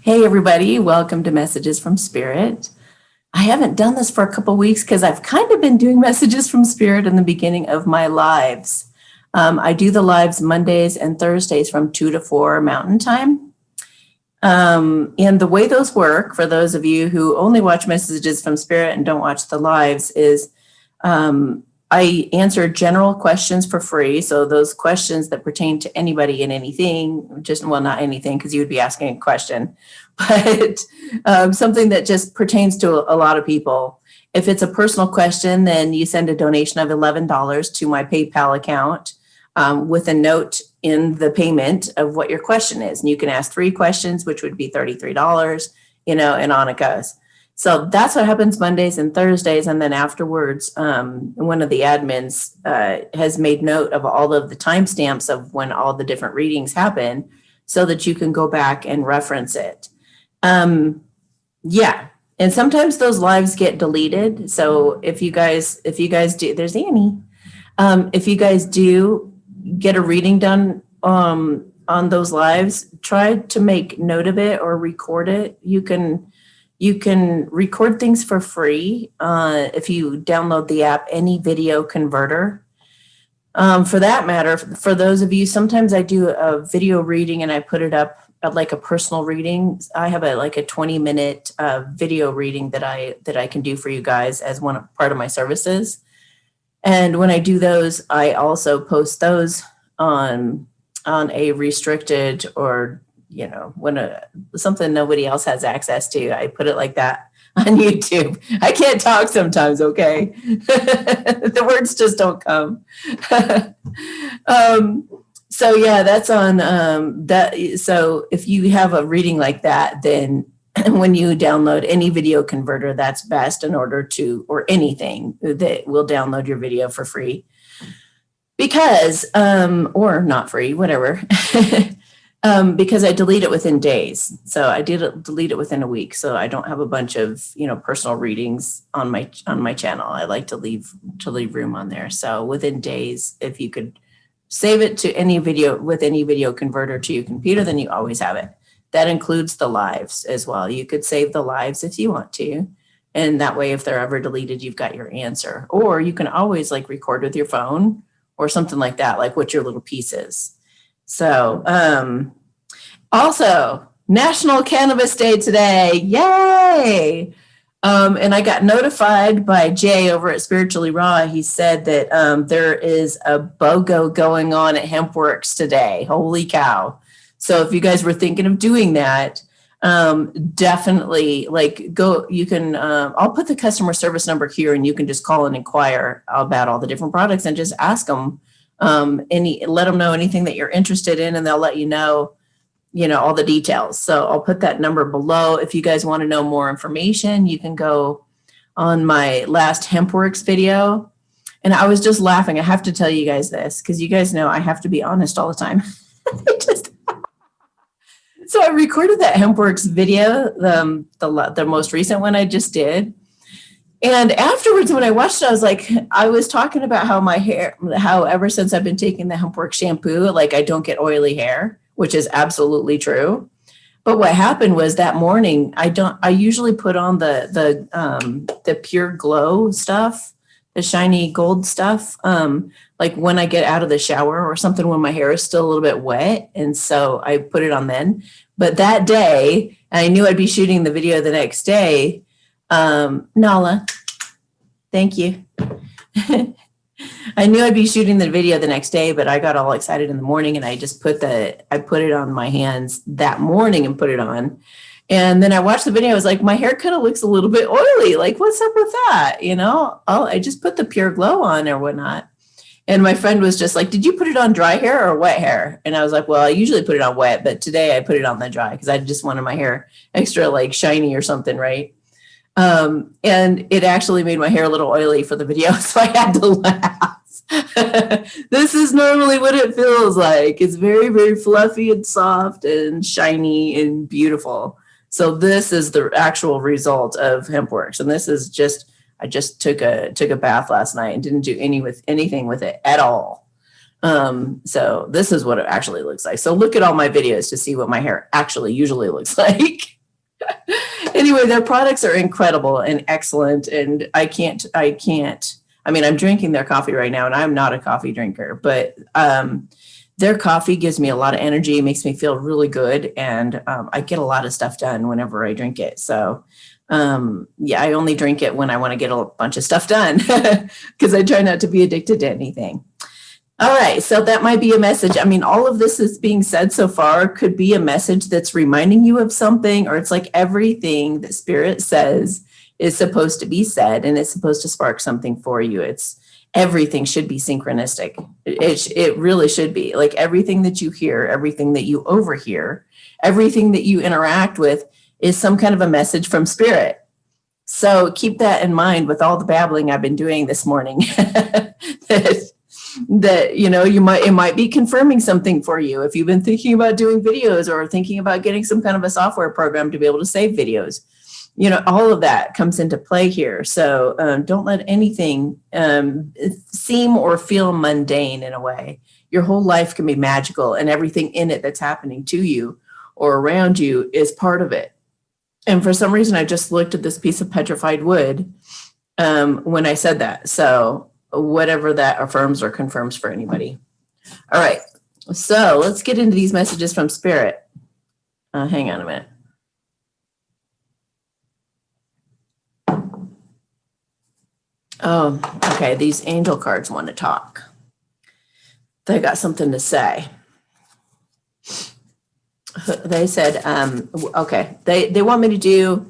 Hey, everybody. Welcome to Messages from Spirit. I haven't done this for a couple of weeks because I've kind of been doing Messages from Spirit in the beginning of my lives. I do the lives Mondays and Thursdays from 2 to 4 Mountain Time. And the way those work, for those of you who only watch Messages from Spirit and don't watch the lives, is I answer general questions for free. So those questions that pertain to anybody and anything, well, not anything, because you would be asking a question, but something that just pertains to a lot of people. If it's a personal question, then you send a donation of $11 to my PayPal account with a note in the payment of what your question is. And you can ask 3 questions, which would be $33, and on it goes. So that's what happens Mondays and Thursdays. And then afterwards, one of the admins has made note of all of the timestamps of when all the different readings happen so that you can go back and reference it. Yeah. And sometimes those lives get deleted. So if you guys do, there's Annie. If you guys do get a reading done on those lives, try to make note of it or record it. You can record things for free if you download the app, Any Video Converter. For that matter, for those of you, sometimes I do a video reading and I put it up like a personal reading. I have a 20-minute video reading that I can do for you guys as part of my services. And when I do those, I also post those on a restricted or when something nobody else has access to, I put it like that on YouTube. I can't talk sometimes, okay? The words just don't come. So yeah, that's on that. So if you have a reading like that, then when you download Any Video Converter, that's best in order to, or anything that will download your video for free. Because, or not free, whatever. Because I delete it within days. So I delete it within a week. So I don't have a bunch of, personal readings on my channel. I like to leave room on there. So within days, if you could save it to Any Video Converter to your computer, then you always have it. That includes the lives as well. You could save the lives if you want to. And that way, if they're ever deleted, you've got your answer. Or you can always record with your phone or something like that, like what your little piece is. So, also National Cannabis Day today. Yay. And I got notified by Jay over at Spiritually Raw. He said that there is a BOGO going on at Hempworx today. Holy cow. So if you guys were thinking of doing that, definitely go, you can, I'll put the customer service number here and you can just call and inquire about all the different products and just ask them let them know anything that you're interested in, and they'll let you know all the details. So I'll put that number below. If you guys want to know more information, you can go on my last Hempworx video. And I was just laughing. I have to tell you guys this because you guys know I have to be honest all the time. So I recorded that Hempworx video, the most recent one I just did. And afterwards, when I watched it, I was talking about how ever since I've been taking the Hempworx shampoo, I don't get oily hair, which is absolutely true. But what happened was that morning, I usually put on the Pure Glow stuff, the shiny gold stuff, when I get out of the shower or something when my hair is still a little bit wet. And so I put it on then. But that day, I knew I'd be shooting the video the next day. Nala, thank you. I knew I'd be shooting the video the next day, but I got all excited in the morning and I just put it on my hands that morning and put it on. And then I watched the video. I was like, my hair kind of looks a little bit oily. What's up with that? I just put the Pure Glow on or whatnot. And my friend was just like, did you put it on dry hair or wet hair? And I was like, well, I usually put it on wet, but today I put it on the dry because I just wanted my hair extra shiny or something, right? And it actually made my hair a little oily for the video, so I had to laugh. This is normally what it feels like. It's very, very fluffy and soft and shiny and beautiful. So this is the actual result of Hempworx. And this is I just took a bath last night and didn't do anything with it at all. So this is what it actually looks like. So look at all my videos to see what my hair actually usually looks like. Anyway, their products are incredible and excellent. And I mean, I'm drinking their coffee right now and I'm not a coffee drinker, but their coffee gives me a lot of energy, makes me feel really good. And I get a lot of stuff done whenever I drink it. So yeah, I only drink it when I want to get a bunch of stuff done because I try not to be addicted to anything. All right, so that might be a message. I mean, all of this is being said so far could be a message that's reminding you of something, or it's like everything that Spirit says is supposed to be said, and it's supposed to spark something for you. It's everything should be synchronistic. It really should be. Like everything that you hear, everything that you overhear, everything that you interact with is some kind of a message from Spirit. So keep that in mind with all the babbling I've been doing this morning. that you know it might be confirming something for you if you've been thinking about doing videos or thinking about getting some kind of a software program to be able to save videos. All of that comes into play here. So don't let anything seem or feel mundane in a way. Your whole life can be magical, and everything in it that's happening to you or around you is part of it. And for some reason, I just looked at this piece of petrified wood when I said that. So whatever that affirms or confirms for anybody. All right, so let's get into these messages from Spirit. Hang on a minute. Oh, okay, these angel cards want to talk. They got something to say. They said, okay, they want me to do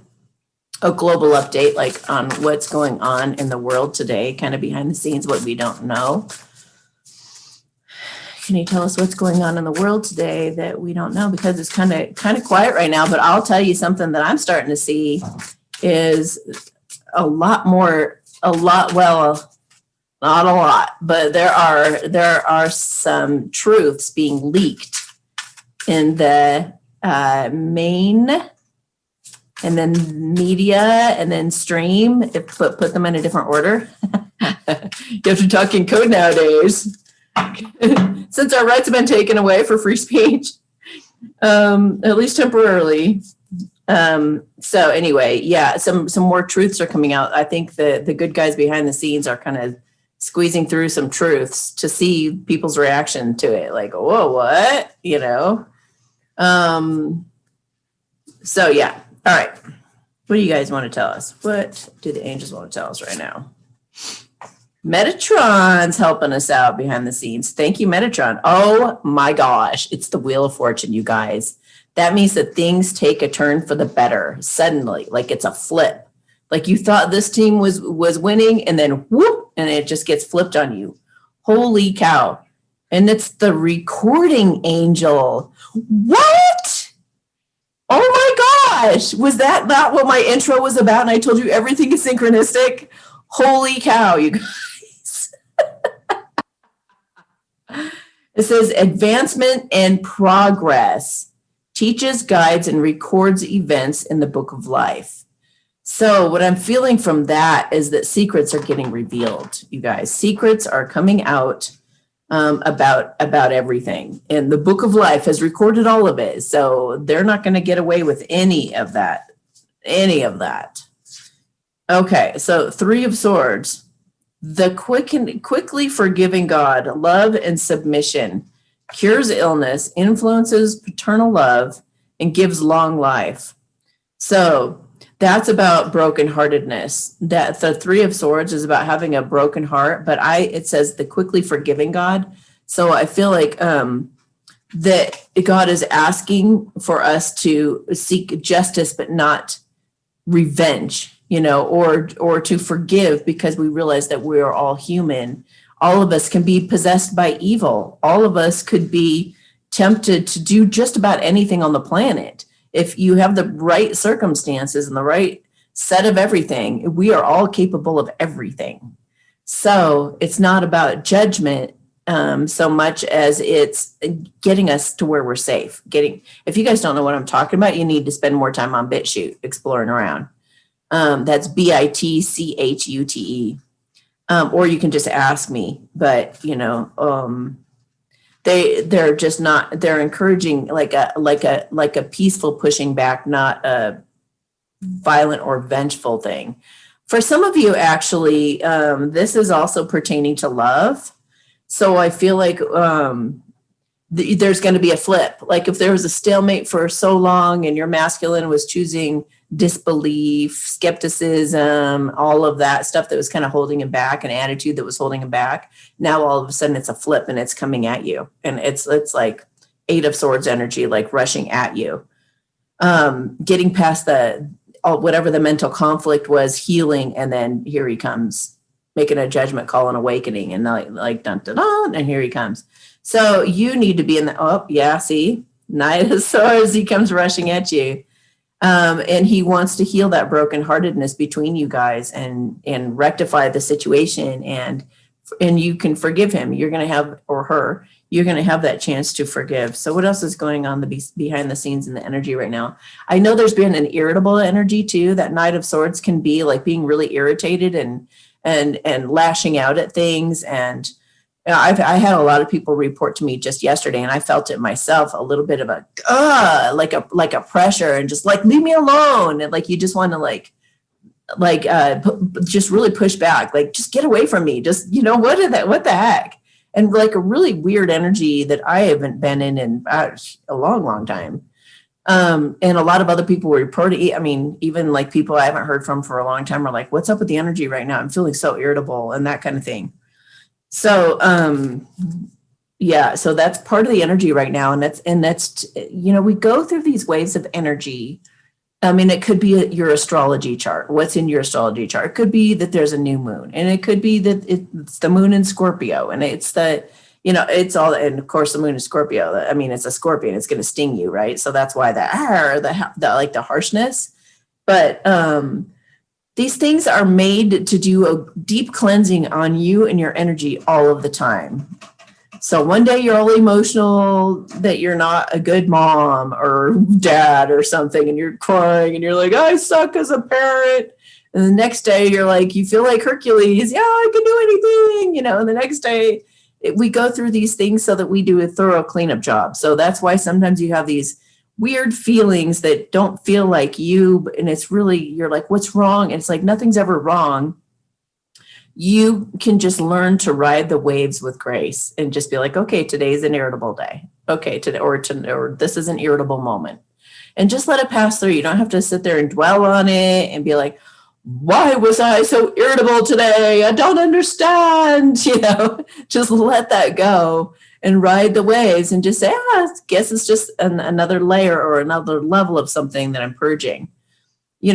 a global update, like on what's going on in the world today, kind of behind the scenes, what we don't know. Can you tell us what's going on in the world today that we don't know? Because it's kind of quiet right now, but I'll tell you something that I'm starting to see is well, not a lot, but there are some truths being leaked in the main and then media and then stream, put them in a different order. You have to talk in code nowadays. Since our rights have been taken away for free speech, at least temporarily. So anyway, yeah, some more truths are coming out. I think the good guys behind the scenes are kind of squeezing through some truths to see people's reaction to it. Like, whoa, what? So yeah. All right. What do you guys want to tell us? What do the angels want to tell us right now? Metatron's helping us out behind the scenes. Thank you, Metatron. Oh my gosh. It's the Wheel of Fortune, you guys. That means that things take a turn for the better suddenly, like it's a flip. Like you thought this team was winning and then whoop, and it just gets flipped on you. Holy cow. And it's the recording angel. What? Oh my gosh. Was that not what my intro was about? And I told you everything is synchronistic. Holy cow, you guys. It says advancement and progress. Teaches, guides, and records events in the book of life. So what I'm feeling from that is that secrets are getting revealed, you guys. Secrets are coming out about everything. And the book of life has recorded all of it. So they're not going to get away with any of that. Okay, so 3 of Swords. The quickly forgiving God, love and submission, cures illness, influences paternal love, and gives long life. So that's about brokenheartedness. That the 3 of Swords is about having a broken heart, but it says the quickly forgiving God. So I feel like that God is asking for us to seek justice, but not revenge, or to forgive, because we realize that we are all human. All of us can be possessed by evil. All of us could be tempted to do just about anything on the planet. If you have the right circumstances and the right set of everything, we are all capable of everything. So it's not about judgment so much as it's getting us to where we're safe. If you guys don't know what I'm talking about, you need to spend more time on BitChute exploring around. That's BITCHUTE. Or you can just ask me, but they're just not, they're encouraging like a peaceful pushing back, not a violent or vengeful thing. For some of you, actually, this is also pertaining to love. So I feel like there's going to be a flip. Like if there was a stalemate for so long and your masculine was choosing disbelief, skepticism, all of that stuff that was kind of holding him back, an attitude that was holding him back. Now all of a sudden it's a flip and it's coming at you. And it's like 8 of Swords energy, like rushing at you. Getting past whatever the mental conflict was, healing, and then here he comes, making a judgment call and awakening, and like dun dun dun, and here he comes. So you need to be in see, Knight of Swords, he comes rushing at you. And he wants to heal that brokenheartedness between you guys and rectify the situation, and you can forgive him. You're going to have, or her, you're going to have that chance to forgive. So what else is going on behind the scenes in the energy right now? I know there's been an irritable energy too. That Knight of Swords can be like being really irritated and lashing out at things. And I had a lot of people report to me just yesterday, and I felt it myself, a little bit of like a pressure, and just like, leave me alone. And like, you just want to just really push back, like, just get away from me. Just, what the heck? And like a really weird energy that I haven't been in a long, long time. And a lot of other people were reporting, I mean, even like people I haven't heard from for a long time are like, what's up with the energy right now? I'm feeling so irritable and that kind of thing. So, so that's part of the energy right now. And that's, we go through these waves of energy. I mean, it could be your astrology chart. What's in your astrology chart? It could be that there's a new moon, and it could be that it's the moon in Scorpio, and it's it's all, and of course the moon is Scorpio. I mean, it's a scorpion, it's going to sting you, right? So that's why the harshness. But, these things are made to do a deep cleansing on you and your energy all of the time. So one day you're all emotional that you're not a good mom or dad or something, and you're crying and you're like, I suck as a parent. And the next day you're like, you feel like Hercules. Yeah, I can do anything, And the next day we go through these things so that we do a thorough cleanup job. So that's why sometimes you have these weird feelings that don't feel like you, and it's really, you're like, what's wrong? And it's like, nothing's ever wrong. You can just learn to ride the waves with grace and just be like, okay, today's an irritable day. Okay, or this is an irritable moment. And just let it pass through. You don't have to sit there and dwell on it and be like, why was I so irritable today? I don't understand. Just let that go and ride the waves and just say, I guess it's just another layer or another level of something that I'm purging.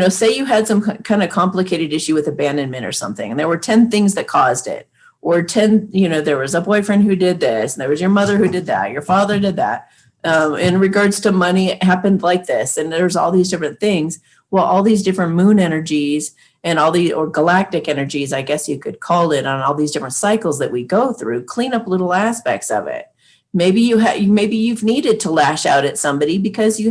Say you had some kind of complicated issue with abandonment or something, and there were 10 things that caused it, or 10, there was a boyfriend who did this, and there was your mother who did that, your father did that. In regards to money, it happened like this, and there's all these different things. Well, all these different moon energies and or galactic energies, I guess you could call it, on all these different cycles that we go through, clean up little aspects of it. Maybe you've needed to lash out at somebody because you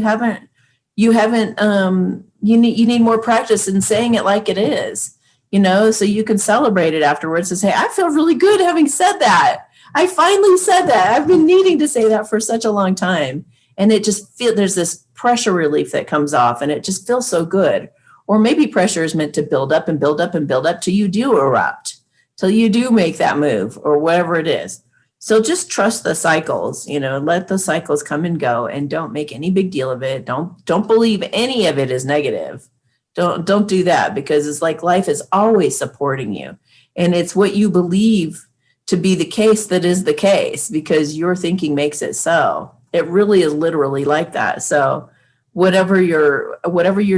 need more practice in saying it like it is, so you can celebrate it afterwards and say, I feel really good having said that. I finally said that. I've been needing to say that for such a long time. And it just there's this pressure relief that comes off, and it just feels so good. Or maybe pressure is meant to build up and build up and build up till you do erupt, till you do make that move or whatever it is. So just trust the cycles, let the cycles come and go, and don't make any big deal of it. Don't believe any of it is negative. Don't do that, because it's like life is always supporting you. And it's what you believe to be the case that is the case, because your thinking makes it so. It really is literally like that. So whatever you're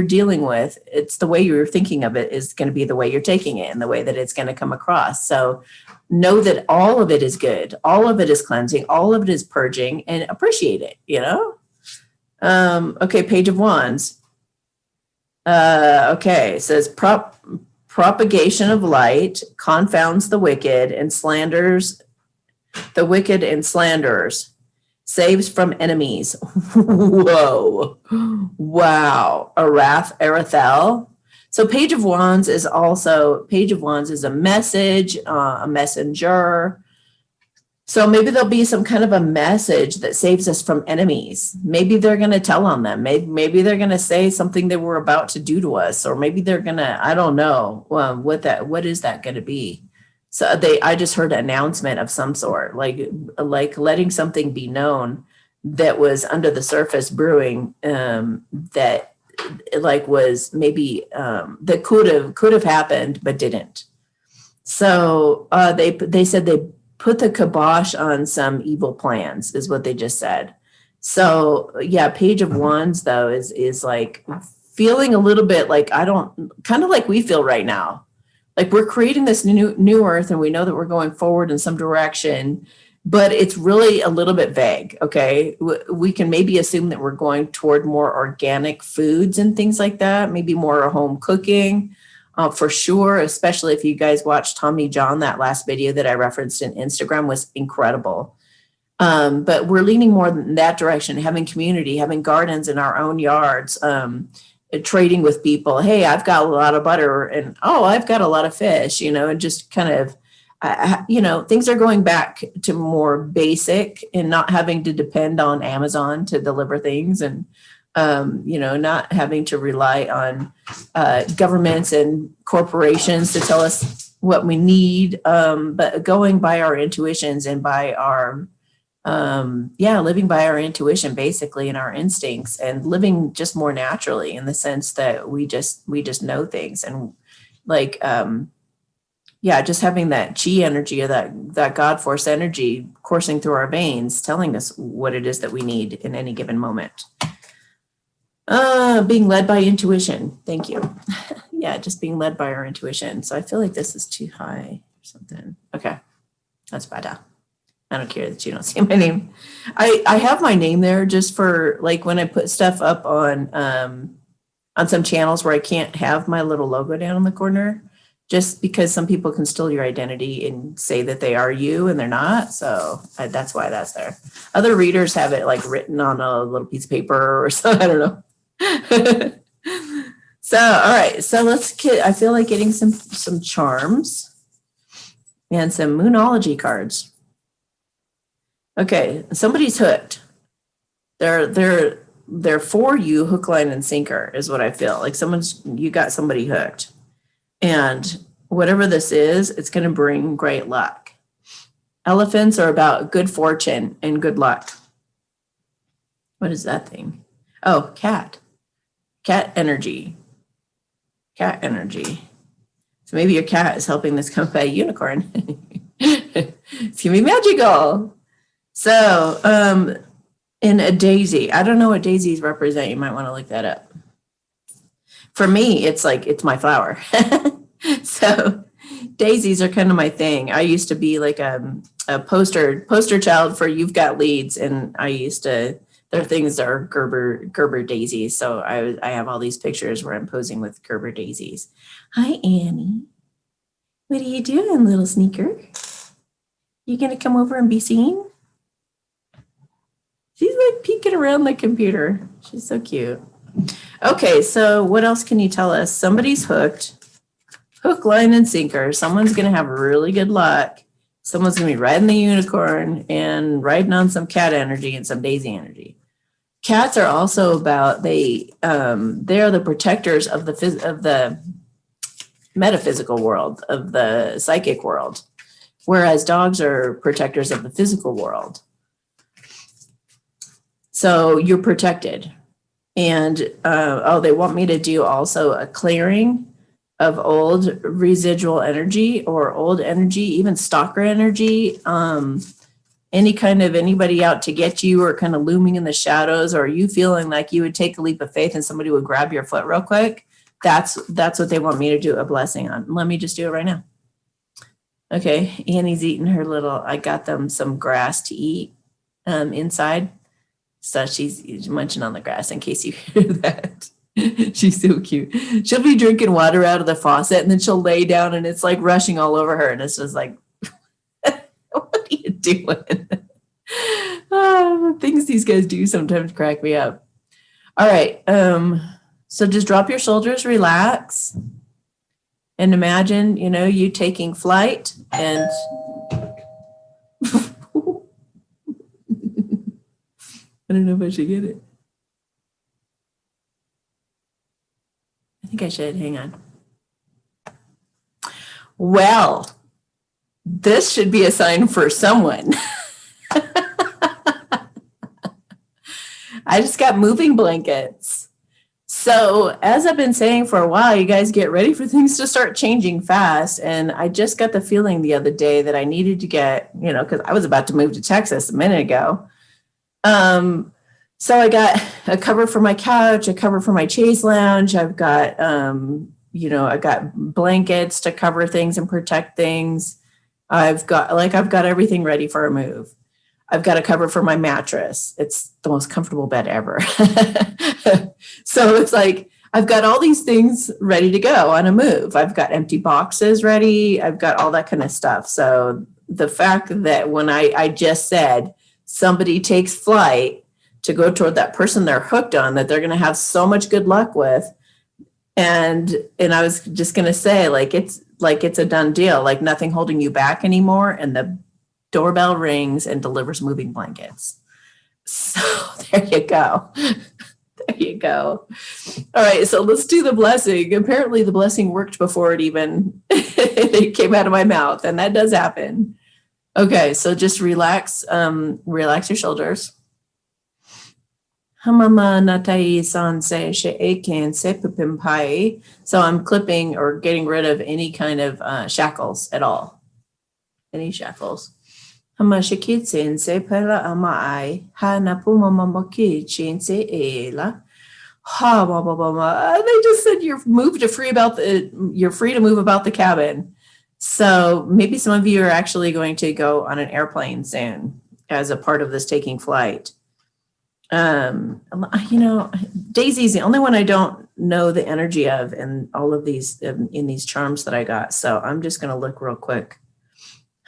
dealing with, it's the way you're thinking of it is going to be the way you're taking it and the way that it's going to come across. So know that all of it is good. All of it is cleansing. All of it is purging, and appreciate it, Okay, Page of Wands. It says propagation of light confounds the wicked and slanders the wicked and slanderers. Saves from enemies. Whoa. Wow. Arathel. So Page of Wands is a message, a messenger. So maybe there'll be some kind of a message that saves us from enemies. Maybe they're going to tell on them. Maybe they're going to say something they were about to do to us, or maybe they're going to, I don't know what is that going to be? So I just heard an announcement of some sort, like letting something be known that was under the surface brewing, that like was maybe that could have happened but didn't. So they said they put the kibosh on some evil plans, is what they just said. So yeah, Page of Wands though is like feeling a little bit like kind of like we feel right now. Like we're creating this new earth, and we know that we're going forward in some direction, but it's really a little bit vague. Okay, we can maybe assume that we're going toward more organic foods and things like that, maybe more home cooking. For sure, especially if you guys watched Tommy John, that last video that I referenced in Instagram was incredible. But we're leaning more in that direction, having community, having gardens in our own yards, trading with people. Hey, I've got a lot of butter, and I've got a lot of fish, and just kind of, things are going back to more basic and not having to depend on Amazon to deliver things, and not having to rely on governments and corporations to tell us what we need, but going by our intuitions and by our, living by our intuition, basically, and our instincts, and living just more naturally in the sense that we just know things, and like, just having that chi energy, or that God force energy coursing through our veins, telling us what it is that we need in any given moment. Being led by intuition. Thank you. Yeah, just being led by our intuition. So I feel like this is too high or something. Okay, that's better. I don't care that you don't see my name. I have my name there just for like when I put stuff up on some channels where I can't have my little logo down in the corner, just because some people can steal your identity and say that they are you and they're not. So that's why that's there. Other readers have it like written on a little piece of paper or something. I don't know. So, all right. So I feel like getting some charms and some moonology cards. Okay, somebody's hooked. They're for you, hook, line, and sinker is what I feel. Like you got somebody hooked. And whatever this is, it's going to bring great luck. Elephants are about good fortune and good luck. What is that thing? Oh, cat. Cat energy. Cat energy. So maybe your cat is helping this come by a unicorn. It's going to be magical. So, in a daisy, I don't know what daisies represent. You might want to look that up. For me, it's my flower. So daisies are kind of my thing. I used to be like a poster child for You've Got Leads, and their things are Gerber daisies. So I have all these pictures where I'm posing with Gerber daisies. Hi, Annie. What are you doing, little sneaker? You gonna come over and be seen? She's like peeking around the computer. She's so cute. Okay, so what else can you tell us? Somebody's hooked. Hook, line, and sinker. Someone's going to have really good luck. Someone's going to be riding the unicorn and riding on some cat energy and some daisy energy. Cats are also about, they are the protectors of the metaphysical world, of the psychic world, whereas dogs are protectors of the physical world. So you're protected. And they want me to do also a clearing of old residual energy or old energy, even stalker energy, anybody out to get you or kind of looming in the shadows, or you feeling like you would take a leap of faith and somebody would grab your foot real quick. That's what they want me to do a blessing on. Let me just do it right now. Okay, Annie's eating her I got them some grass to eat inside. So she's munching on the grass in case you hear that. She's so cute. She'll be drinking water out of the faucet and then she'll lay down and it's like rushing all over her. And it's just like, what are you doing? The things these guys do sometimes crack me up. All right. So just drop your shoulders, relax, and imagine, you taking flight and I don't know if I should get it. I think I should. Hang on. Well, this should be a sign for someone. I just got moving blankets. So as I've been saying for a while, you guys get ready for things to start changing fast. And I just got the feeling the other day that I needed to get, because I was about to move to Texas a minute ago. So I got a cover for my couch, a cover for my chaise lounge. I've got, I got blankets to cover things and protect things. I've got everything ready for a move. I've got a cover for my mattress. It's the most comfortable bed ever. So it's like, I've got all these things ready to go on a move. I've got empty boxes ready. I've got all that kind of stuff. So the fact that when I just said somebody takes flight to go toward that person they're hooked on, that they're going to have so much good luck with. And I was just going to say, it's a done deal, like nothing holding you back anymore. And the doorbell rings and delivers moving blankets. So there you go. There you go. All right, so let's do the blessing. Apparently the blessing worked before it came out of my mouth, and that does happen. Okay, so just relax your shoulders. So I'm clipping or getting rid of any kind of shackles at all. Any shackles. They just said you're free to move about the cabin. So maybe some of you are actually going to go on an airplane soon as a part of this taking flight. Daisy's the only one I don't know the energy of in all of these in these charms that I got. So I'm just going to look real quick.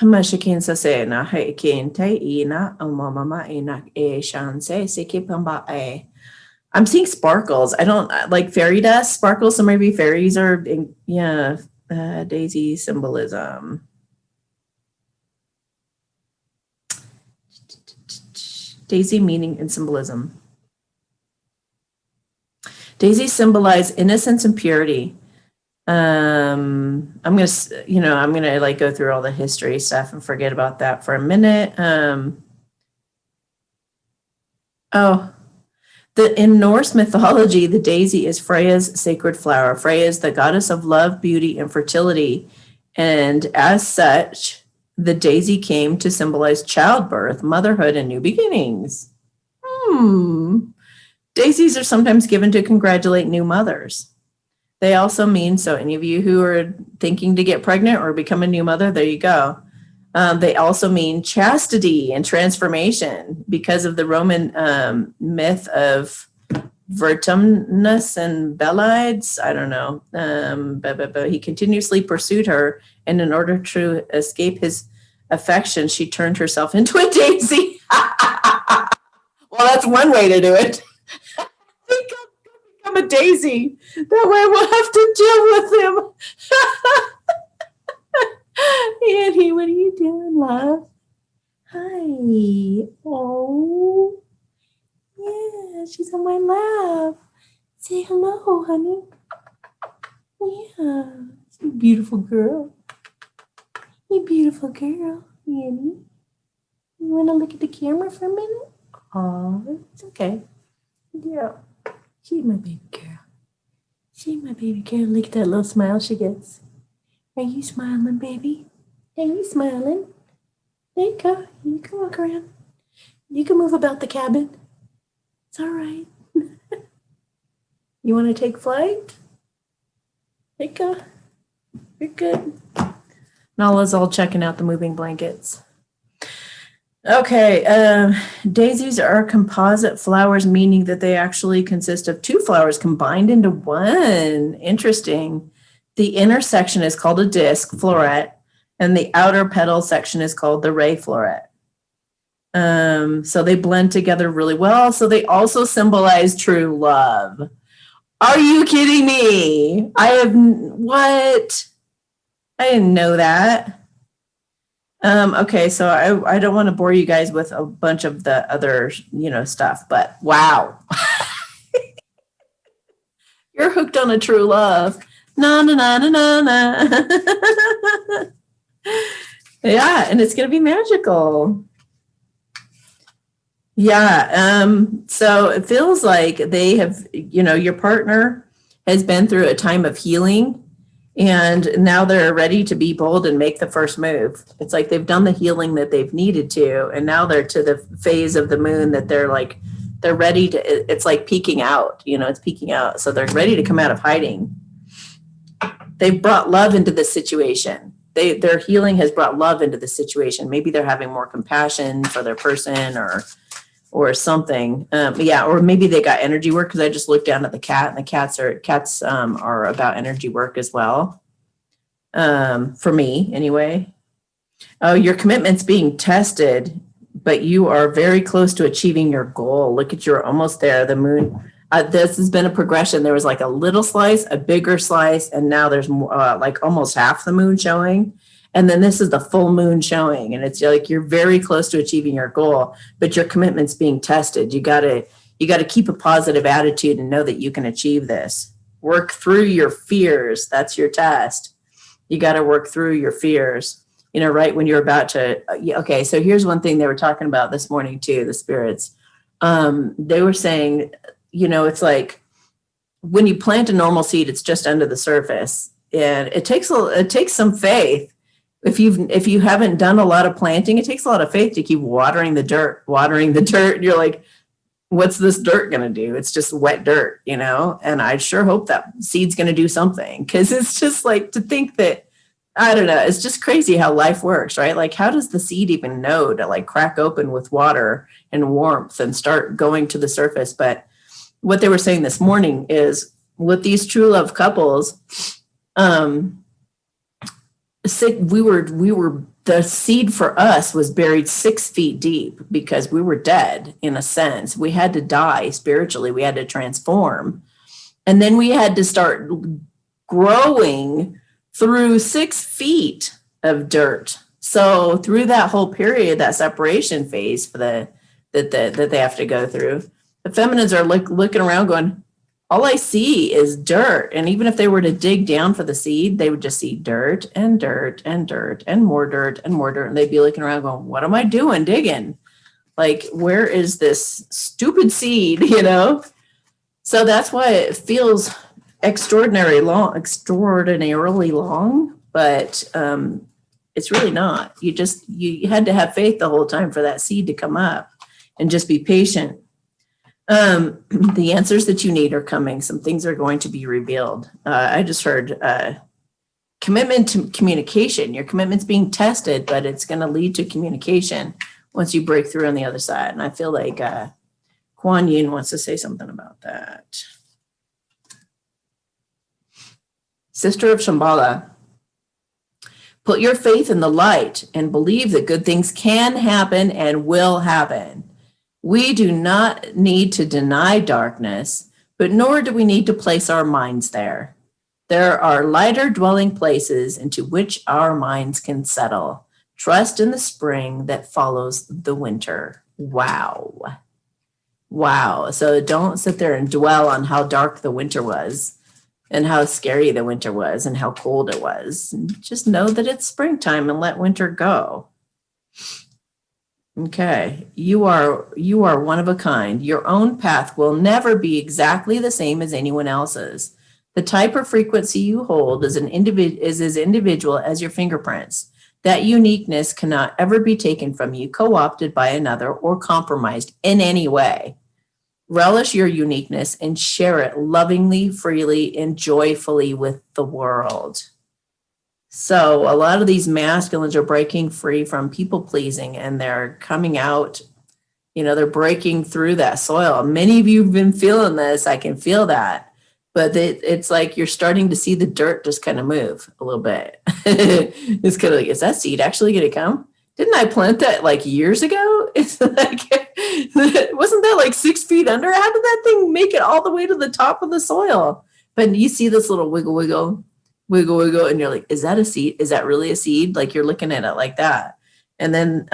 I'm seeing sparkles. I don't like fairy dust sparkles. So maybe fairies are Daisy symbolism. Daisy meaning and symbolism. Daisy symbolize innocence and purity. I'm gonna like go through all the history stuff and forget about that for a minute. In Norse mythology, the daisy is Freya's sacred flower. Freya is the goddess of love, beauty, and fertility, and as such, the daisy came to symbolize childbirth, motherhood, and new beginnings. Daisies are sometimes given to congratulate new mothers. They also mean, so any of you who are thinking to get pregnant or become a new mother, there you go. They also mean chastity and transformation because of the Roman myth of Vertumnus and Belides. I don't know. But he continuously pursued her, and in order to escape his affection, she turned herself into a daisy. Well, that's one way to do it. I'm a daisy. That way we'll have to deal with him. Annie, what are you doing, love? Hi. Oh. Yeah, she's on my lap. Say hello, honey. Yeah. She's a beautiful girl. You beautiful girl, Annie. You want to look at the camera for a minute? Oh, it's okay. Yeah. She's my baby girl. She's my baby girl. Look at that little smile she gets. Are you smiling, baby? Are you smiling? There you go. You can walk around. You can move about the cabin. It's all right. You want to take flight? There you go. You're good. Nala's all checking out the moving blankets. Okay, daisies are composite flowers, meaning that they actually consist of two flowers combined into one. Interesting. The inner section is called a disc, floret, and the outer petal section is called the ray floret. So they blend together really well. So they also symbolize true love. Are you kidding me? What? I didn't know that. Okay, so I don't want to bore you guys with a bunch of the other, stuff, but wow, you're hooked on a true love. Na na na na na na. Yeah, and it's gonna be magical. Yeah. So it feels like they have, your partner has been through a time of healing and now they're ready to be bold and make the first move. It's like they've done the healing that they've needed to, and now they're to the phase of the moon that they're ready to, it's like peeking out, it's peeking out. So they're ready to come out of hiding. They've brought love into the situation. Their healing has brought love into the situation. Maybe they're having more compassion for their person or something. Yeah, or maybe they got energy work, because I just looked down at the cat, and the cats are about energy work as well. For me, anyway. Oh, your commitment's being tested, but you are very close to achieving your goal. Look at, you're almost there. The moon. This has been a progression. There was like a little slice, a bigger slice, and now there's like almost half the moon showing. And then this is the full moon showing, and it's like you're very close to achieving your goal, but your commitment's being tested. You gotta keep a positive attitude and know that you can achieve this. Work through your fears. That's your test. You got to work through your fears. Right when you're about to. Okay, so here's one thing they were talking about this morning too. The spirits. They were saying, it's like when you plant a normal seed, it's just under the surface, and it takes some faith. If you haven't done a lot of planting, it takes a lot of faith to keep watering the dirt. And you're like, what's this dirt going to do? It's just wet dirt, and I sure hope that seed's going to do something, because it's just like to think that, I don't know, it's just crazy how life works, right? Like, how does the seed even know to like crack open with water and warmth and start going to the surface? But what they were saying this morning is with these true love couples, we were the seed for us was buried 6 feet deep because we were dead in a sense. We had to die spiritually. We had to transform. And then we had to start growing through 6 feet of dirt. So through that whole period, that separation phase that they have to go through, the feminines are looking around going, all I see is dirt. And even if they were to dig down for the seed, they would just see dirt and dirt and dirt and more dirt and more dirt. And they'd be looking around going, what am I doing digging? Like, where is this stupid seed, So that's why it feels extraordinarily long, but it's really not. You had to have faith the whole time for that seed to come up, and just be patient. The answers that you need are coming. Some things are going to be revealed. I just heard commitment to communication. Your commitment's being tested, but it's going to lead to communication once you break through on the other side. And I feel like Kuan Yin wants to say something about that. Sister of Shambhala, put your faith in the light and believe that good things can happen and will happen. We do not need to deny darkness, but nor do we need to place our minds there. There are lighter dwelling places into which our minds can settle. Trust in the spring that follows the winter. Wow. Wow. So don't sit there and dwell on how dark the winter was and how scary the winter was and how cold it was. Just know that it's springtime and let winter go. Okay, you are one of a kind. Your own path will never be exactly the same as anyone else's. The type of frequency you hold is as individual as your fingerprints. That uniqueness cannot ever be taken from you, co-opted by another, or compromised in any way. Relish your uniqueness and share it lovingly, freely, and joyfully with the world. So a lot of these masculines are breaking free from people pleasing, and they're coming out, they're breaking through that soil. Many of you have been feeling this. I can feel that. But it's like you're starting to see the dirt just kind of move a little bit. It's kind of like, is that seed actually going to come? Didn't I plant that like years ago? It's like, wasn't that like 6 feet under? How did that thing make it all the way to the top of the soil? But you see this little wiggle, wiggle, and you're like, is that a seed? Is that really a seed? Like, you're looking at it like that. And then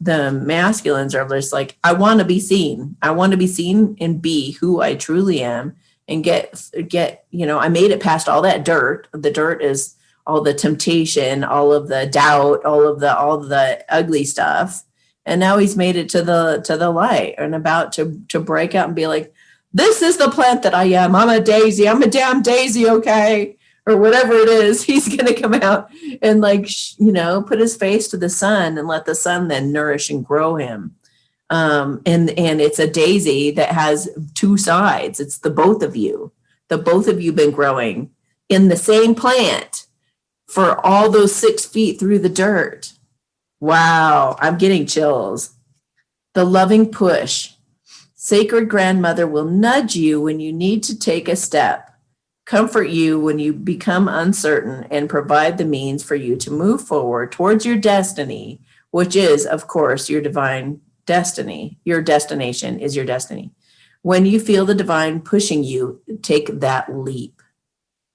the masculines are just like, I want to be seen. I want to be seen and be who I truly am and get, I made it past all that dirt. The dirt is all the temptation, all of the doubt, all of the ugly stuff. And now he's made it to the light and about to break out and be like, this is the plant that I am. I'm a daisy. I'm a damn daisy. Okay. Or whatever it is, he's going to come out and put his face to the sun and let the sun then nourish and grow him. And it's a daisy that has two sides. It's the both of you been growing in the same plant for all those 6 feet through the dirt. Wow. I'm getting chills. The loving push. Sacred grandmother will nudge you when you need to take a step, comfort you when you become uncertain, and provide the means for you to move forward towards your destiny, which is, of course, your divine destiny. Your destination is your destiny. When you feel the divine pushing you, take that leap.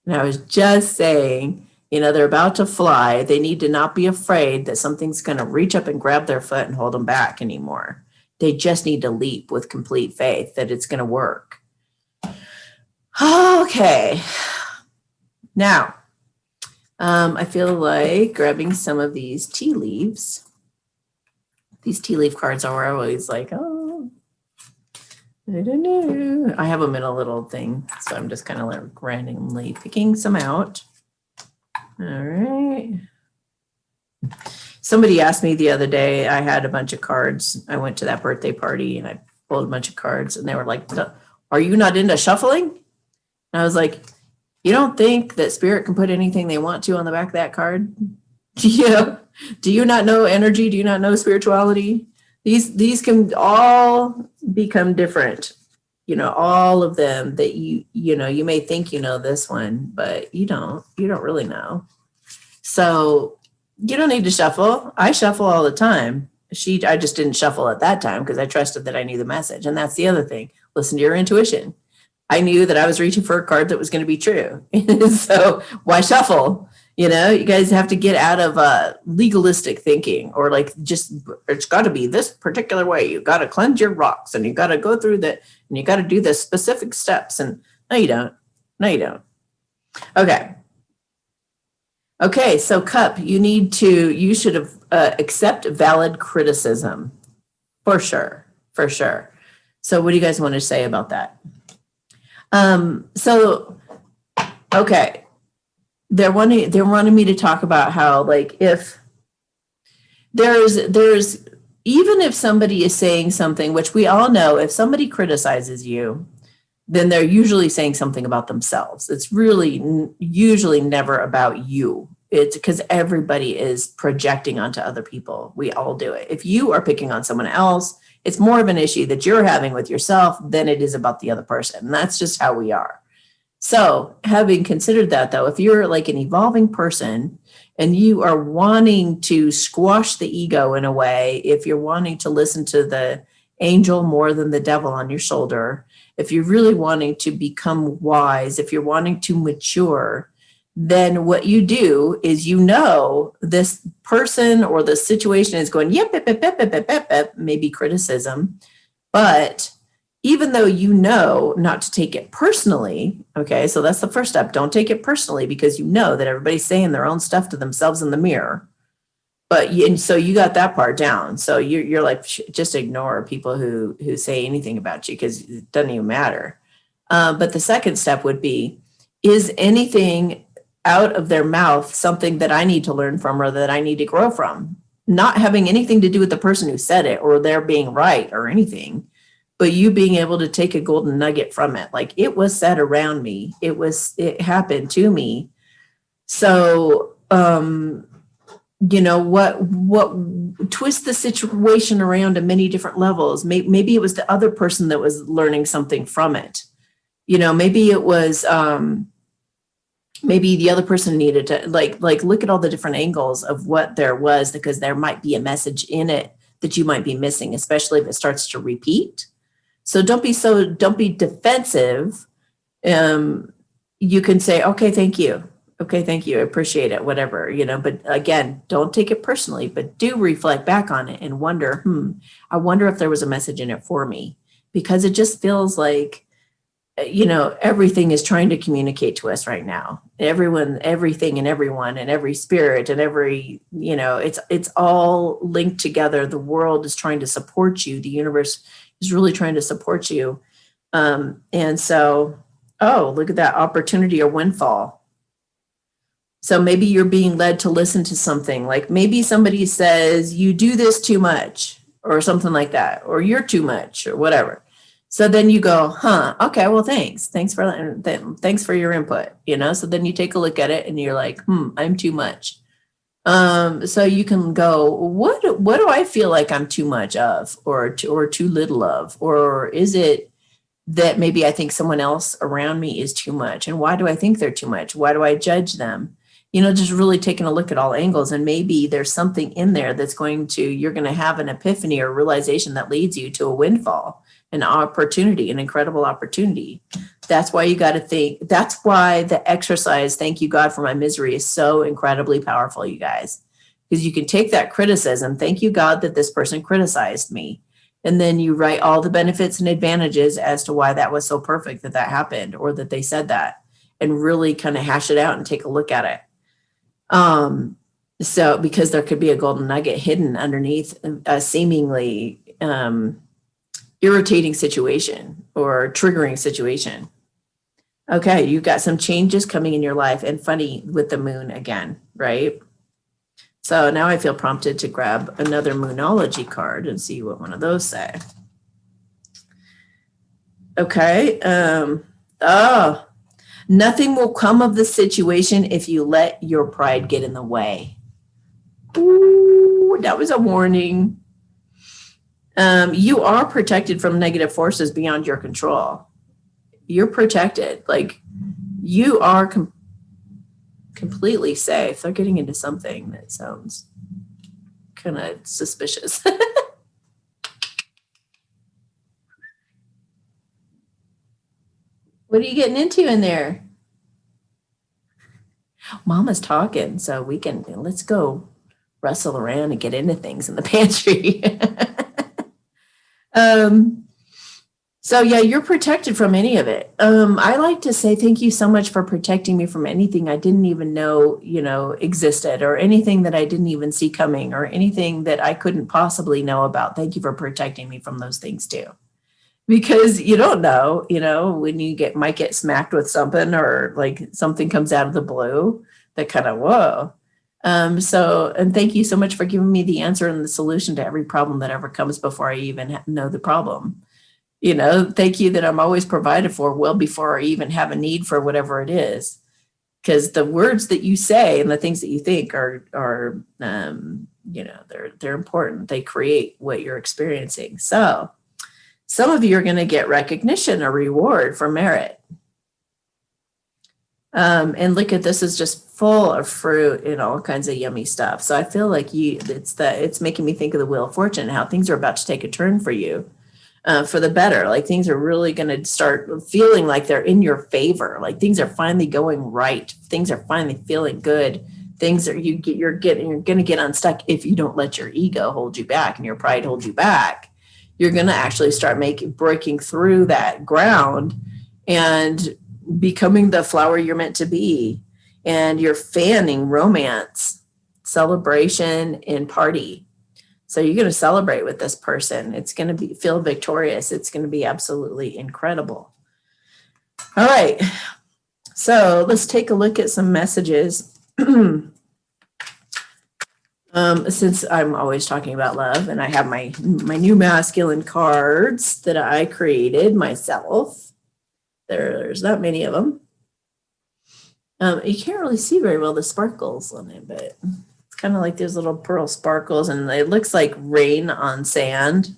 And I was just saying, they're about to fly. They need to not be afraid that something's going to reach up and grab their foot and hold them back anymore. They just need to leap with complete faith that it's going to work. Okay. Now, I feel like grabbing some of these tea leaves. These tea leaf cards are always like, oh, I don't know. I have them in a little thing, so I'm just kind of like randomly picking some out. All right. Somebody asked me the other day, I had a bunch of cards. I went to that birthday party and I pulled a bunch of cards and they were like, are you not into shuffling? And I was like, you don't think that spirit can put anything they want to on the back of that card? Do you not know energy? Do you not know spirituality? These can all become different. All of them that you may think this one, but you don't really know. So you don't need to shuffle. I shuffle all the time. I just didn't shuffle at that time because I trusted that I knew the message. And that's the other thing. Listen to your intuition. I knew that I was reaching for a card that was going to be true. So why shuffle? You guys have to get out of legalistic thinking or it's got to be this particular way. You got to cleanse your rocks and you got to go through that and you got to do the specific steps. And no, you don't. Okay. So Cup, you should have accept valid criticism for sure. So what do you guys want to say about that? Okay. They're wanting me to talk about how, if there's even if somebody is saying something, which we all know, if somebody criticizes you, then they're usually saying something about themselves. It's really usually never about you. It's because everybody is projecting onto other people. We all do it. If you are picking on someone else, it's more of an issue that you're having with yourself than it is about the other person. And that's just how we are. So having considered that, though, if you're like an evolving person and you are wanting to squash the ego in a way, if you're wanting to listen to the angel more than the devil on your shoulder, if you're really wanting to become wise, if you're wanting to mature, then what you do is, this person or the situation is going, yep, maybe criticism, but even though not to take it personally, okay, so that's the first step. Don't take it personally because that everybody's saying their own stuff to themselves in the mirror. So you got that part down. So you're like, just ignore people who say anything about you because it doesn't even matter. But the second step would be, is anything out of their mouth something that I need to learn from or that I need to grow from? Not having anything to do with the person who said it or their being right or anything, but you being able to take a golden nugget from it. Like, it was said around me. It happened to me. So, what twist the situation around in many different levels. Maybe it was the other person that was learning something from it. Maybe it was, maybe the other person needed to look at all the different angles of what there was, because there might be a message in it that you might be missing, especially if it starts to repeat. So don't be defensive. You can say, okay, thank you. Okay, thank you. I appreciate it, whatever, but again, don't take it personally, but do reflect back on it and wonder, I wonder if there was a message in it for me, because it just feels like, everything is trying to communicate to us right now. Everyone, everything and everyone and every spirit and every, it's all linked together. The world is trying to support you. The universe is really trying to support you. And so, oh, look at that opportunity or windfall. So maybe you're being led to listen to something, like maybe somebody says you do this too much or something like that, or you're too much or whatever. So then you go, okay, well, thanks. Thanks for your input, So then you take a look at it and you're like, I'm too much. So you can go, what do I feel like I'm too much of, or too little of, or is it that maybe I think someone else around me is too much? And why do I think they're too much? Why do I judge them? Just really taking a look at all angles, and maybe there's something in there that's you're going to have an epiphany or realization that leads you to a windfall, an opportunity, an incredible opportunity. That's why you got to think. That's why the exercise, thank you God for my misery, is so incredibly powerful, you guys, because you can take that criticism. Thank you God that this person criticized me. And then you write all the benefits and advantages as to why that was so perfect that happened, or that they said that, and really kind of hash it out and take a look at it. So because there could be a golden nugget hidden underneath a seemingly irritating situation or triggering situation. Okay, you've got some changes coming in your life, and funny with the moon again, right? So now I feel prompted to grab another Moonology card and see what one of those say. Okay. Nothing will come of the situation if you let your pride get in the way. Ooh, that was a warning. You are protected from negative forces beyond your control. You're protected. Like, you are completely safe. They're getting into something that sounds kind of suspicious. What are you getting into in there? Mama's talking, so let's go rustle around and get into things in the pantry. So yeah, you're protected from any of it. I like to say thank you so much for protecting me from anything I didn't even know, existed, or anything that I didn't even see coming, or anything that I couldn't possibly know about. Thank you for protecting me from those things too. Because you don't know, when you might get smacked with something, or like something comes out of the blue that kind of, whoa. And thank you so much for giving me the answer and the solution to every problem that ever comes before I even know the problem. Thank you that I'm always provided for well before I even have a need for whatever it is. Because the words that you say and the things that you think are they're important. They create what you're experiencing. So some of you are going to get recognition or reward for merit. And look at this, is just full of fruit and all kinds of yummy stuff. So I feel like it's making me think of the Wheel of Fortune, how things are about to take a turn for you, for the better. Like, things are really going to start feeling like they're in your favor. Like, things are finally going right. Things are finally feeling good. Things are you're going to get unstuck if you don't let your ego hold you back and your pride hold you back. You're going to actually start breaking through that ground and becoming the flower you're meant to be. And you're fanning romance, celebration, and party. So you're going to celebrate with this person. It's going to feel victorious. It's going to be absolutely incredible. All right. So let's take a look at some messages. Since I'm always talking about love, and I have my new masculine cards that I created myself. There's not many of them. You can't really see very well the sparkles on it, but it's kind of like those little pearl sparkles, and it looks like rain on sand.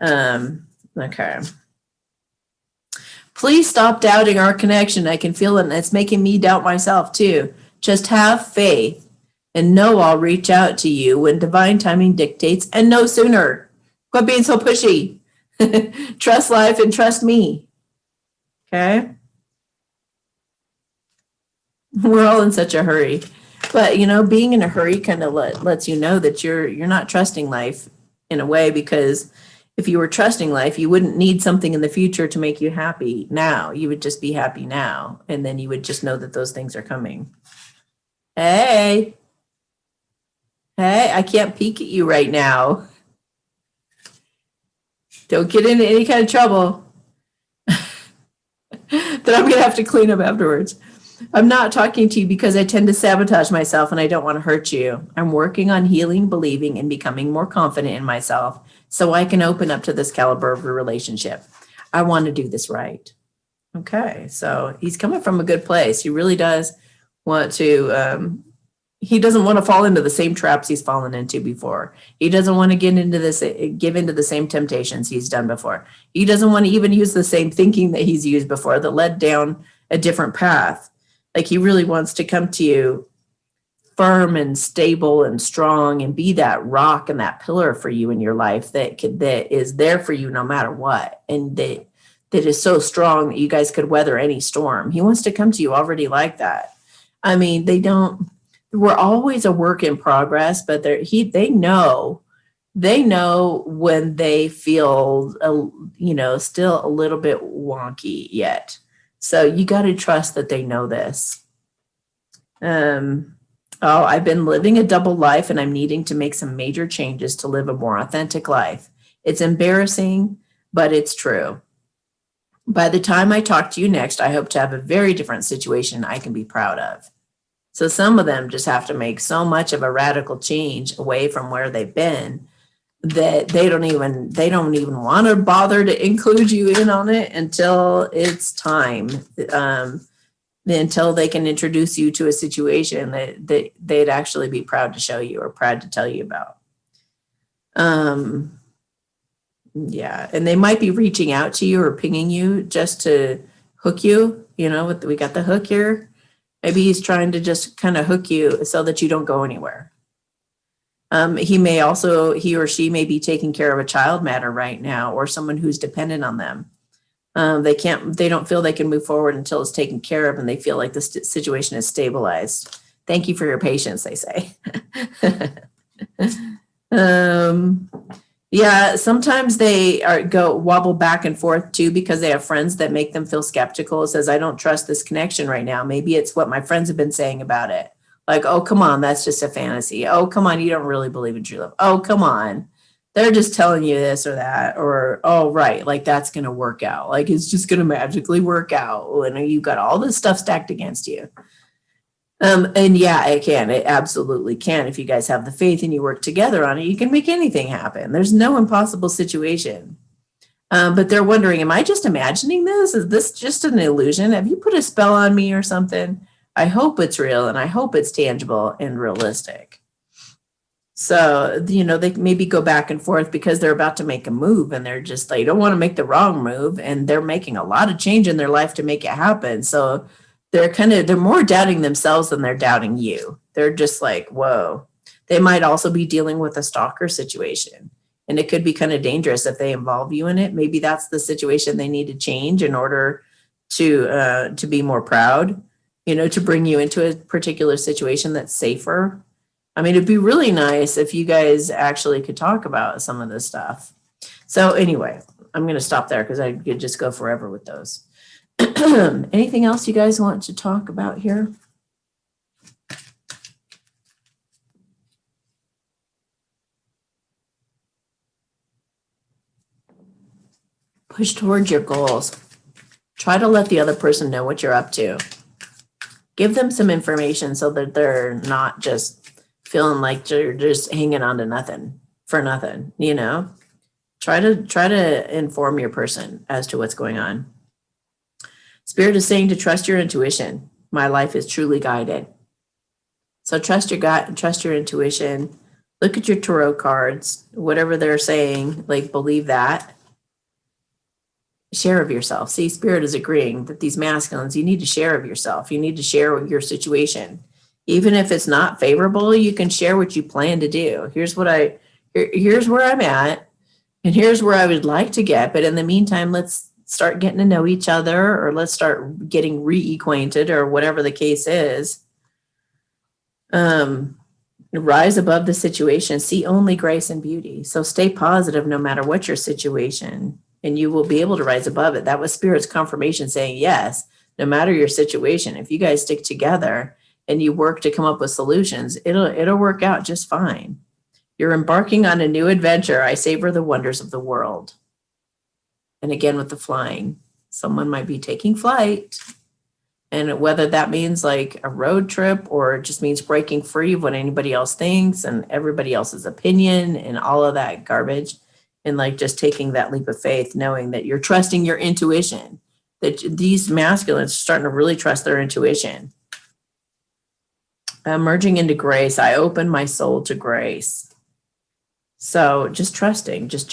Okay. Please stop doubting our connection. I can feel it, and it's making me doubt myself too. Just have faith and know I'll reach out to you when divine timing dictates, and no sooner. Quit being so pushy. Trust life and trust me. Okay. We're all in such a hurry. But, you know, being in a hurry kind of lets you know that you're not trusting life in a way, because if you were trusting life, you wouldn't need something in the future to make you happy now. You would just be happy now. And then you would just know that those things are coming. Hey, I can't peek at you right now. Don't get into any kind of trouble that I'm going to have to clean up afterwards. I'm not talking to you because I tend to sabotage myself and I don't want to hurt you. I'm working on healing, believing, and becoming more confident in myself so I can open up to this caliber of a relationship. I want to do this right. Okay, so he's coming from a good place. He really does want to, he doesn't want to fall into the same traps he's fallen into before. He doesn't want to give into the same temptations he's done before. He doesn't want to even use the same thinking that he's used before that led down a different path. Like, he really wants to come to you firm and stable and strong and be that rock and that pillar for you in your life that is there for you no matter what. And that is so strong that you guys could weather any storm. He wants to come to you already like that. I mean, we're always a work in progress, but they know when they feel, still a little bit wonky yet. So you got to trust that they know this. I've been living a double life and I'm needing to make some major changes to live a more authentic life. It's embarrassing, but it's true. By the time I talk to you next, I hope to have a very different situation I can be proud of. So some of them just have to make so much of a radical change away from where they've been that they don't even want to bother to include you in on it until it's time, until they can introduce you to a situation that they'd actually be proud to show you or proud to tell you about. Yeah, and they might be reaching out to you or pinging you just to hook you. We got the hook here. Maybe he's trying to just kind of hook you so that you don't go anywhere. He or she may be taking care of a child matter right now, or someone who's dependent on them. They don't feel they can move forward until it's taken care of and they feel like the situation is stabilized. Thank you for your patience, they say. Yeah, sometimes they wobble back and forth too because they have friends that make them feel skeptical. It says, I don't trust this connection right now. Maybe it's what my friends have been saying about it. Like, oh, come on, that's just a fantasy. Oh, come on, you don't really believe in true love. Oh, come on. They're just telling you this or that, or, oh, right, like that's going to work out. Like, it's just going to magically work out. And you've got all this stuff stacked against you. And yeah, it can. It absolutely can. If you guys have the faith and you work together on it, you can make anything happen. There's no impossible situation. But they're wondering, am I just imagining this? Is this just an illusion? Have you put a spell on me or something? I hope it's real and I hope it's tangible and realistic. So, they maybe go back and forth because they're about to make a move and they don't want to make the wrong move. And they're making a lot of change in their life to make it happen. So they're more doubting themselves than they're doubting you. They're just like, whoa. They might also be dealing with a stalker situation. And it could be kind of dangerous if they involve you in it. Maybe that's the situation they need to change in order to be more proud, to bring you into a particular situation that's safer. I mean, it'd be really nice if you guys actually could talk about some of this stuff. So anyway, I'm going to stop there because I could just go forever with those. Anything else you guys want to talk about here? Push towards your goals. Try to let the other person know what you're up to. Give them some information so that they're not just feeling like they're just hanging on to nothing for nothing, Try to inform your person as to what's going on. Spirit is saying to trust your intuition. My life is truly guided. So trust your gut, trust your intuition. Look at your tarot cards, whatever they're saying, like believe that. Share of yourself. See, Spirit is agreeing that these masculines, you need to share of yourself. You need to share your situation. Even if it's not favorable, you can share what you plan to do. Here's where I'm at, and here's where I would like to get. But in the meantime, let's start getting to know each other, or let's start getting reacquainted, or whatever the case is. Rise above the situation, see only grace and beauty. So stay positive no matter what your situation, and you will be able to rise above it. That was Spirit's confirmation saying, yes, no matter your situation, if you guys stick together and you work to come up with solutions, it'll work out just fine. You're embarking on a new adventure. I savor the wonders of the world. And again, with the flying, someone might be taking flight. And whether that means like a road trip, or it just means breaking free of what anybody else thinks and everybody else's opinion and all of that garbage, and like just taking that leap of faith, knowing that you're trusting your intuition, that these masculines are starting to really trust their intuition. Merging into grace, I open my soul to grace. So just trusting, just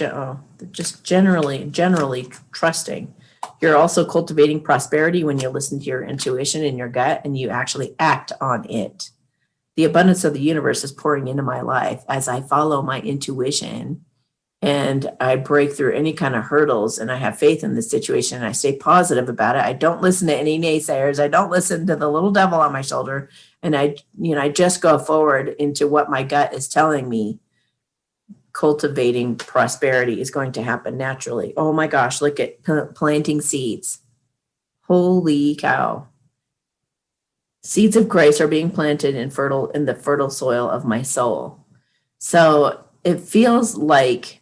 generally trusting. You're also cultivating prosperity when you listen to your intuition and your gut and you actually act on it. The abundance of the universe is pouring into my life as I follow my intuition and I break through any kind of hurdles, and I have faith in this situation and I stay positive about it. I don't listen to any naysayers. I don't listen to the little devil on my shoulder. And I just go forward into what my gut is telling me. Cultivating prosperity is going to happen naturally. Oh my gosh, look at planting seeds. Holy cow. Seeds of grace are being planted in the fertile soil of my soul. So it feels like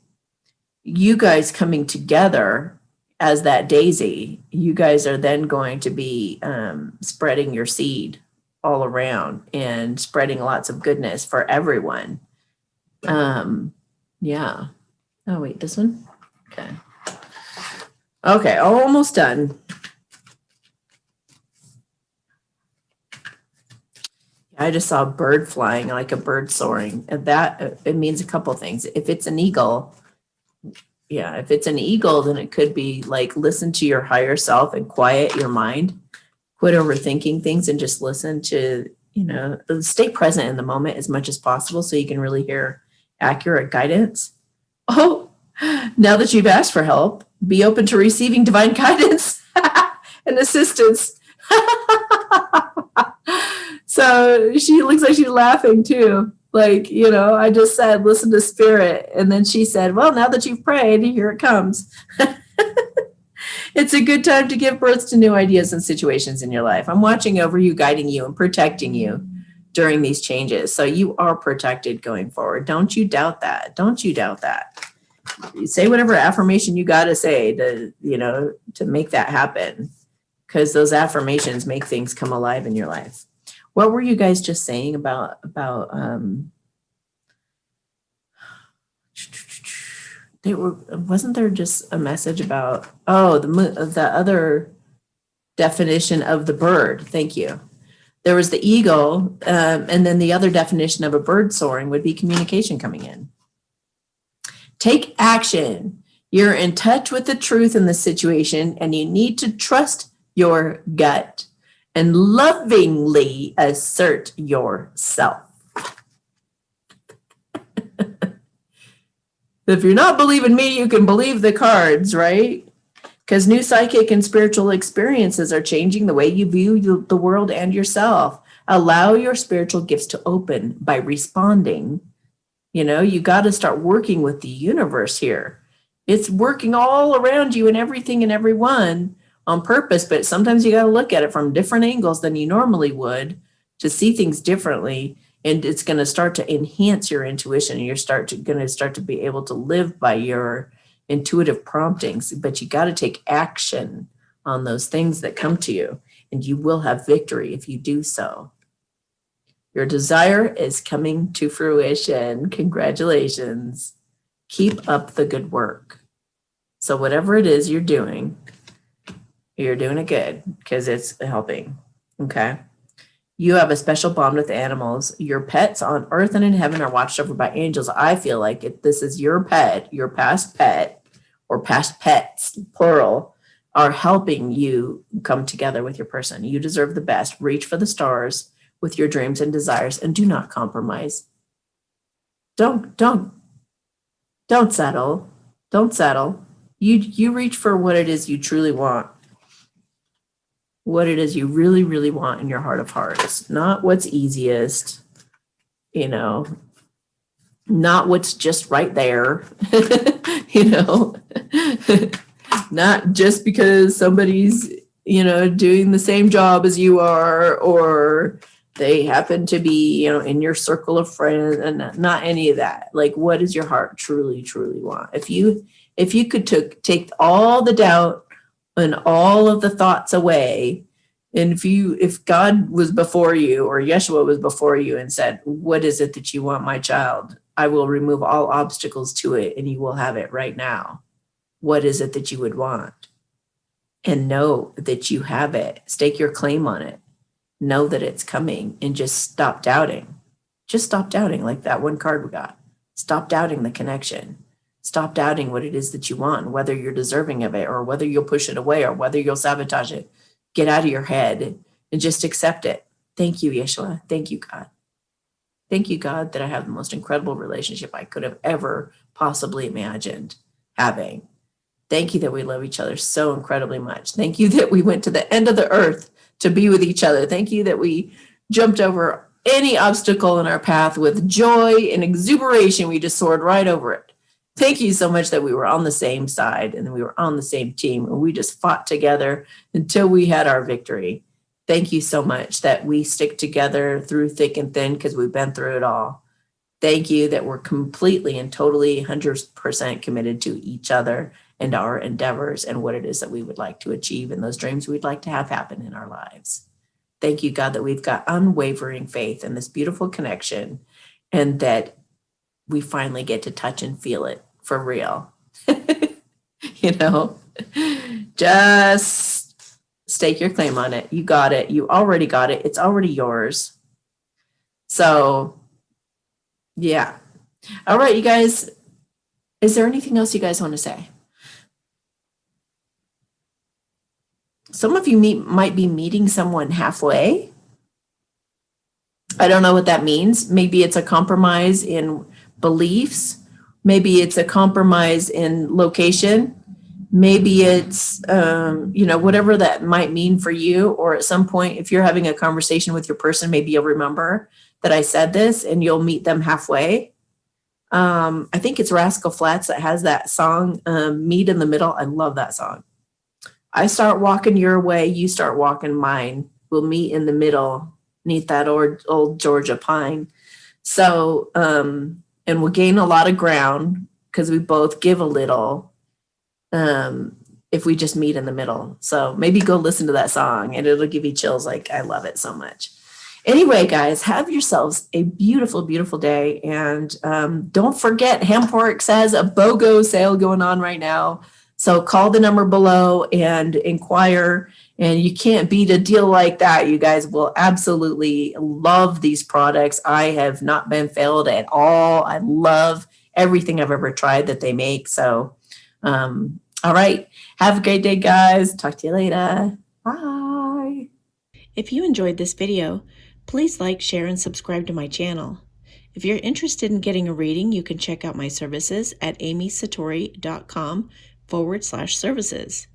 you guys coming together as that daisy, you guys are then going to be spreading your seed all around and spreading lots of goodness for everyone. Yeah. Oh, wait, this one? Okay. Okay, almost done. I just saw a bird flying, like a bird soaring. And that, it means a couple things. If it's an eagle, if it's an eagle, then it could be like, listen to your higher self and quiet your mind. Quit overthinking things and just listen to, stay present in the moment as much as possible so you can really hear accurate guidance. Oh, now that you've asked for help, be open to receiving divine guidance and assistance. So she looks like she's laughing too. Like, I just said, listen to spirit. And then she said, well, now that you've prayed, here it comes. It's a good time to give birth to new ideas and situations in your life. I'm watching over you, guiding you, and protecting you during these changes. So you are protected going forward. Don't you doubt that. Don't you doubt that. You say whatever affirmation you got to say to make that happen, because those affirmations make things come alive in your life. What were you guys just saying about wasn't there just a message about, the other definition of the bird? Thank you. There was the eagle, and then the other definition of a bird soaring would be communication coming in. Take action. You're in touch with the truth in the situation, and you need to trust your gut and lovingly assert yourself. If you're not believing me, you can believe the cards, right? Because new psychic and spiritual experiences are changing the way you view the world and yourself. Allow your spiritual gifts to open by responding. You got to start working with the universe here. It's working all around you and everything and everyone on purpose, but sometimes you got to look at it from different angles than you normally would to see things differently. And it's going to start to enhance your intuition, and you're going to start to be able to live by your intuitive promptings. But you got to take action on those things that come to you, and you will have victory if you do so. Your desire is coming to fruition. Congratulations. Keep up the good work. So whatever it is you're doing it good because it's helping. Okay. You have a special bond with animals. Your pets on earth and in heaven are watched over by angels. I feel like this is your pet, your past pet, or past pets, plural, are helping you come together with your person. You deserve the best. Reach for the stars with your dreams and desires, and do not compromise. Don't settle. Don't settle. You reach for what it is you truly want, what it is you really, really want in your heart of hearts, not what's easiest, you know, not what's just right there, you know, not just because somebody's, you know, doing the same job as you are, or they happen to be, you know, in your circle of friends, and not any of that. Like, what does your heart truly, truly want? If you could take all the doubt and all of the thoughts away, and if God was before you, or Yeshua was before you and said, what is it that you want, my child? I will remove all obstacles to it and you will have it right now. What is it that you would want? And know that you have it. Stake your claim on it. Know that it's coming, and just stop doubting. Just stop doubting, like that one card we got. Stop doubting the connection. Stop doubting what it is that you want, whether you're deserving of it, or whether you'll push it away, or whether you'll sabotage it. Get out of your head and just accept it. Thank you, Yeshua. Thank you, God. Thank you, God, that I have the most incredible relationship I could have ever possibly imagined having. Thank you that we love each other so incredibly much. Thank you that we went to the end of the earth to be with each other. Thank you that we jumped over any obstacle in our path with joy and exuberation. We just soared right over it. Thank you so much that we were on the same side and we were on the same team, and we just fought together until we had our victory. Thank you so much that we stick together through thick and thin, because we've been through it all. Thank you that we're completely and totally 100% committed to each other and our endeavors and what it is that we would like to achieve and those dreams we'd like to have happen in our lives. Thank you, God, that we've got unwavering faith in this beautiful connection, and that we finally get to touch and feel it for real. You know, just stake your claim on it. You got it. You already got it. It's already yours. So, yeah. All right, you guys. Is there anything else you guys want to say? Some of you might be meeting someone halfway. I don't know what that means. Maybe it's a compromise in beliefs. Maybe it's a compromise in location. Maybe it's, whatever that might mean for you. Or at some point, if you're having a conversation with your person, maybe you'll remember that I said this and you'll meet them halfway. I think it's Rascal Flatts that has that song, Meet in the Middle. I love that song. I start walking your way, you start walking mine. We'll meet in the middle, neath that old Georgia pine. So, and we'll gain a lot of ground because we both give a little, if we just meet in the middle. So maybe go listen to that song and it'll give you chills. Like, I love it so much. Anyway, guys, have yourselves a beautiful, beautiful day. And don't forget, Hempworx has a BOGO sale going on right now. So call the number below and inquire. And you can't beat a deal like that. You guys will absolutely love these products. I have not been failed at all. I love everything I've ever tried that they make. So, all right. Have a great day, guys. Talk to you later. Bye. If you enjoyed this video, please like, share, and subscribe to my channel. If you're interested in getting a reading, you can check out my services at amysatori.com/services.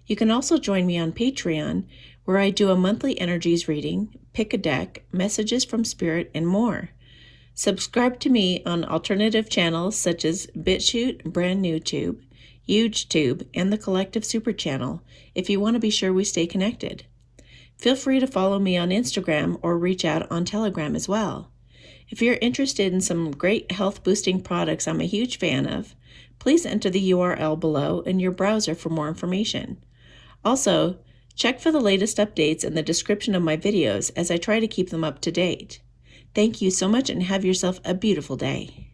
You can also join me on Patreon, where I do a monthly energies reading, pick a deck, messages from spirit, and more. Subscribe to me on alternative channels such as BitChute, Brand New Tube, HugeTube, and the Collective Super Channel if you want to be sure we stay connected. Feel free to follow me on Instagram or reach out on Telegram as well. If you're interested in some great health-boosting products I'm a huge fan of, please enter the URL below in your browser for more information. Also, check for the latest updates in the description of my videos as I try to keep them up to date. Thank you so much and have yourself a beautiful day.